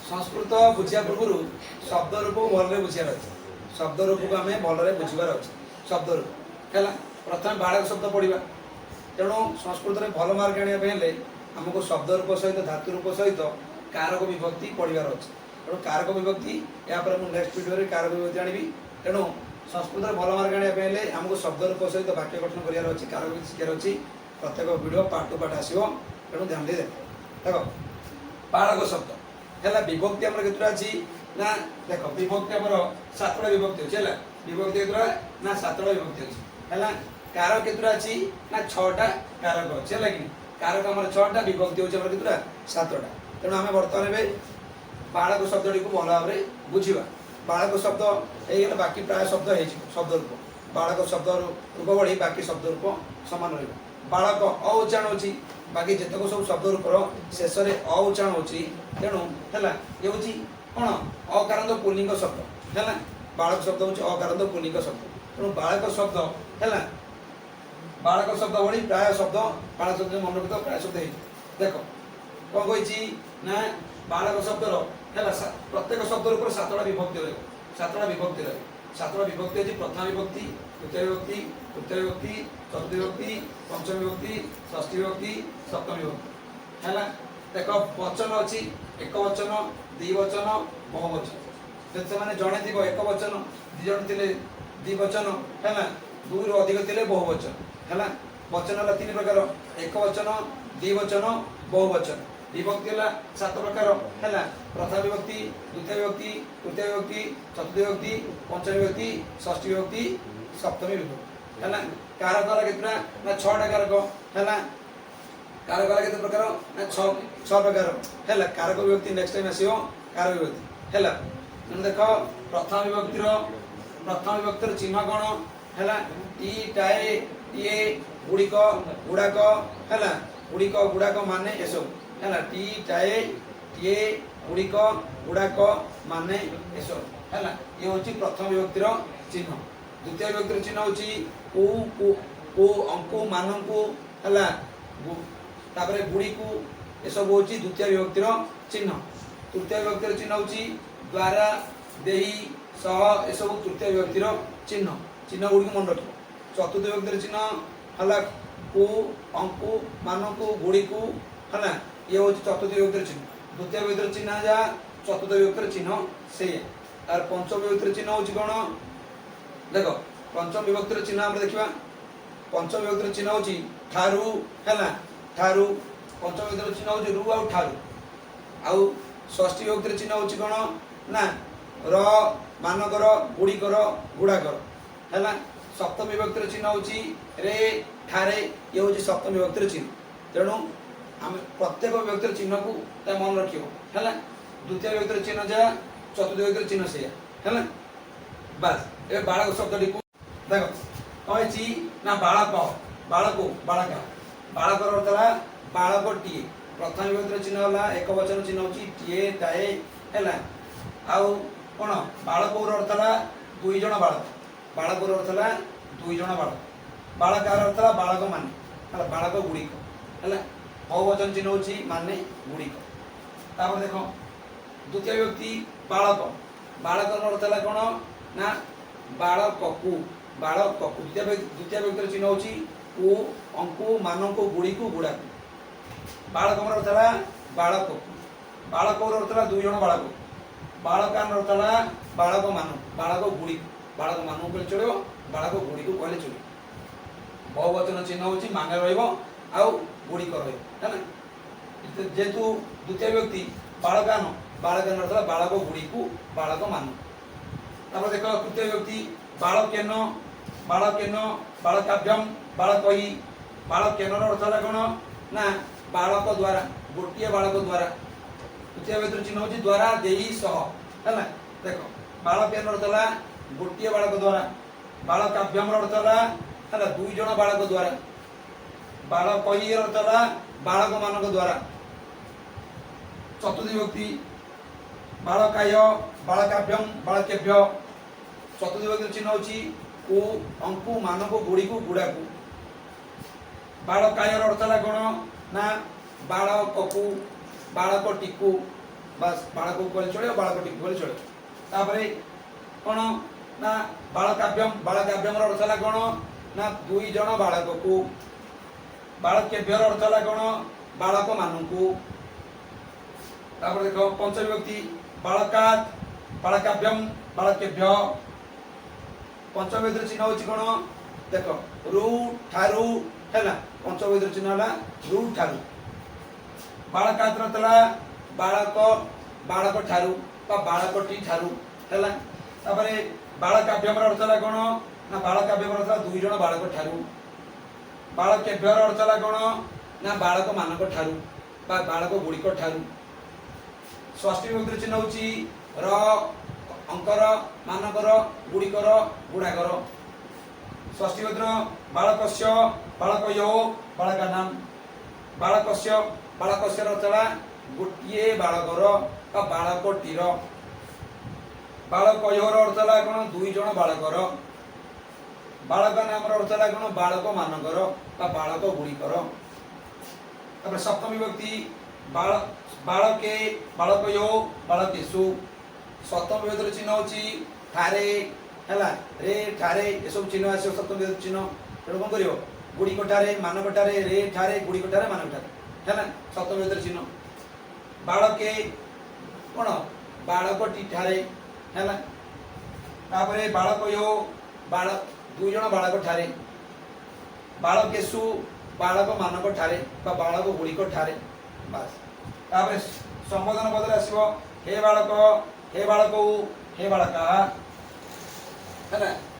संस्कृत बुझिया पूर्व शब्द रूप को भल बुझार अच्छे शब्द रूप को आम भल बुझार अच्छे शब्द रूप है प्रथम बालक शब्द पढ़ा तेणु संस्कृत में भल मार्क आने आमको शब्द रूप सहित धातु रूप सहित कारक विभक्ति पढ़ार अच्छे तेणु कारक विभक्ति यापर मुझे नेक्स्ट वीडियो कारक विभक्ति आनी तेणु संस्कृत में भल मार्क आने आमको शब्द रूप सहित वाक्य गठन करार अच्छी कारक विभक्ति शिखार अच्छी प्रत्येक वीडियो पार्ट टू पार्ट आसो तेणु ध्यान दे देख बालक शब्द है विभक्ति आम के अच्छी ना देख विभक्ति आम सातटा विभक्ति अच्छे है विभक्ति के ना सातटा विभक्ति अच्छी है कारक के अच्छी ना छटा कारक अच्छे है कि कारक आम छटा विभक्ति होती के सातटा तेणु आम बर्तमान बालक शब्द को भल भाव बुझा बालक शब्द हो बाकी प्राय शब्द शब्द रूप बालक शब्द रूप बढ़ी बाकी शब्द रूप सामान रहा बालक अउच्चारण होची बाकी जितक सब शब्द रूपर शेष में अउच्चारण होची तेणु है ये हूँ कौन अकारांत पुल्लिंग शब्द है बालक शब्द हूँ अकारांत पुल्लिंग शब्द तेणु बालक शब्द है बालक शब्द भली प्राय शब्द बालक शब्द मन रखिथ प्राय शब्द देख कौन कही ना बालक शब्दर है प्रत्येक शब्द रूप सातटा विभक्ति रही सातटा विभक्ति रही सातटा विभक्ति अच्छी प्रथम विभक्ति द्वितीय विभक्ति तृतीय विभक्ति चतुर्थ विभक्ति पंचम विभक्ति षष्ठी विभक्ति सप्तम विभक्ति है देख वचन अच्छी एक वचन द्विवचन बहुवचन से मैंने जड़े थी एक वचन दिज थे द्विवचन है दुई रु अधिक थे बहुवचन है वचन है तीन प्रकार एक वचन द्विवचन बहुवचन विभक्ति है सात प्रकार है प्रथम विभक्ति द्वितीय विभक्ति तृतीय विभक्ति चतुर्थ विभक्ति पंचम विभक्ति षष्ठी विभक्ति सप्तमी विभक्ति है कारक केतना ना छटा कारक है कारक केते प्रकार ना छ प्रकार है कारक विभक्ति नेक्स्ट टाइम आसो कारक विभक्ति है देख प्रथम विभक्तिर चिन्ह कौन है टी टाए टीए गुड़िक गुड़ाक है गुड़िक गुड़ाक माने ये सब है टी टाए टीए गुड़िक गुड़ाक माने ये सब है ये हूँ प्रथम विभक्तिर चिन्ह द्वितीय विभक्तिर चिन्ह हूँ को अंकु मानकु है तापर गुड़ी को यह सब हूँ द्वितीय विभक्तिर चिन्ह तृतीय विभक्तिर चिन्ह हूँ द्वारा देही सह ये सब तृतीय विभक्तिर चिन्ह चिन्ह गुड़ी को मन रख चतुर्थ विभक्तिर चिन्ह है को अंकु मानकु गुड़ी को है ये हूँ चतुर्थ विभक्तिर चिन्ह द्वितीय विभक्तिर चिन्ह जहाँ चतुर्थ विभक्तिर चिन्ह से तार पंचम विभक्तिर चिन्ह हूँ कौन देख पंचम विभक्तिर चिन्ह आम देखा पंचम विभक्तिर चिन्ह हूँ ठारू है ठारू पंचम विभक्तिर चिन्ह हूँ रु आउ ठारू आउ षष्ठी विभक्तिर चिन्ह हूँ कौन ना र मानकर गुड़िकर गुड़ाकर है सप्तम विभक्तिर चिन्ह हूँ रे ठारे ये हूँ सप्तम विभक्तिर चिन्ह तेणु आम प्रत्येक विभक्तिर चिन्ह को मन रख है द्वितीय विभक्तिर चिन्ह जहाँ चतुर्थ विभक्तिर चिन्ह से है बस ए बालक शब्द को देख कही ना बालक बालक बालक बालक अर्थ है बालक टीए प्रथम विभक्तिर चिन्ह है एक वचन चिन्ह हूँ टीए टाए है आउ कौन बालक अर्थ है दुई जन बालक बालक अर्थ है दुई जन बालक बालक अर्थ है बालक माने बालक गुड़िक है बहुवचन चिन्ह हूँ माने गुड़िक तापर देख द्वितीय विभक्ति बालक बालक अर्थ है कौन ना बालक को द्वितीय विभक्तिर चिन्ह हूँ को अंकु मानकु गुड़ी को गुड़ा बालक अर्थ है बालक बालक अर्थ है दुई जन बालक बालक अर्थ है बालक मान बालक गुड़ी बालक मान कहले चलो बालक गुड़ी को कहले चलो बहुवचन चिन्ह हूँ माने रहा गुड़िक है जेहेतु द्वितीय व्यक्ति बालकान बालकान अर्थ बालक गुड़ी को बालक मान तापर देख तृतीय व्यक्ति बालकेन बालकेन बालकाभ्यम बालकई बालकेन अर्थ है कौन ना बालक द्वारा गोटे बालक द्वारा तृतीय व्यक्ति चिन्ह हूँ द्वारा देही सह है देख बालकेन अर्थ है गोटे बालक द्वारा बालकाभ्यम अर्थ है दुई जन बालक द्वारा बालकई अर्थ है बालक मानक द्वारा चतुर्थी विभक्ति बालकाय बालकाभ्यम बालकेभ्य चतुर्थी विभक्ति चिन्ह हूँ को अंकु मानक गुड़ी को गुड़ा को बालकायर अर्थ है कौन ना बालक को बालक टीकू बास बालक को चलो बालकटी को चलो तापरे कोन ना बालकाव्यम अर्थ है कोन ना दुई जन बालक को बालकेभ्यर अर्थ है कोन बालक मानू तापर देखो पंचमी विभक्ति बालकात् बालकाव्यम बालकेभ्य पंचमी विभक्ति चिन्ह होची कोन देखो रु ठारू हैला पंचमी विभक्ति चिन्ह हला रु ठारू बालकात् रतला बालक बालक ठारू बा बालकटी ठारू हैला तापरे बालकाव्यम अर्थ है कोन ना बालकाव्यम अर्थ है दुई जन बालक ठारू बालकेभ्यर अर्थ है कोन ना बालक मानक ठारू बा बालक गुड़िक ठारू षष्ठी विभक्ति चिन्ह होची र अंकर मानकर गुड़िकर गुड़ाकर षष्ठी विभक्ति बालकस्य बालकयो बालकानाम बालकस्य बालकस्य रचना गोटिए बालकर बा बालकटीर बालकयोर अर्थ है कोन दुई जन बालकर बालक नाम अर्थ है कोन बालक मानकर बा बालक गुड़िकर तापर सप्तमी विभक्ति बालके बालकयो बालकेषु सप्तम विभक्ति चिन्ह होची ठारे हैला रे ठारे ए सब चिन्ह आसे सप्तम विभक्ति चिन्ह तेणु कोन करियो गुड़ी कोठारे मानक ठारे रे ठारे गुड़ी कोठारे मानक ठारे हैला सप्तम विभक्ति चिन्ह बालके कोन बालकटी ठारे हैला तापरे बालकयो बालक दुई जन बालक ठारे बालकेषु बालक मानक ठारे बा बालक गुड़िक ठारे बस तापरे संबोधन बदले आसीबो हे बालक हे बालक हे बालका है ना।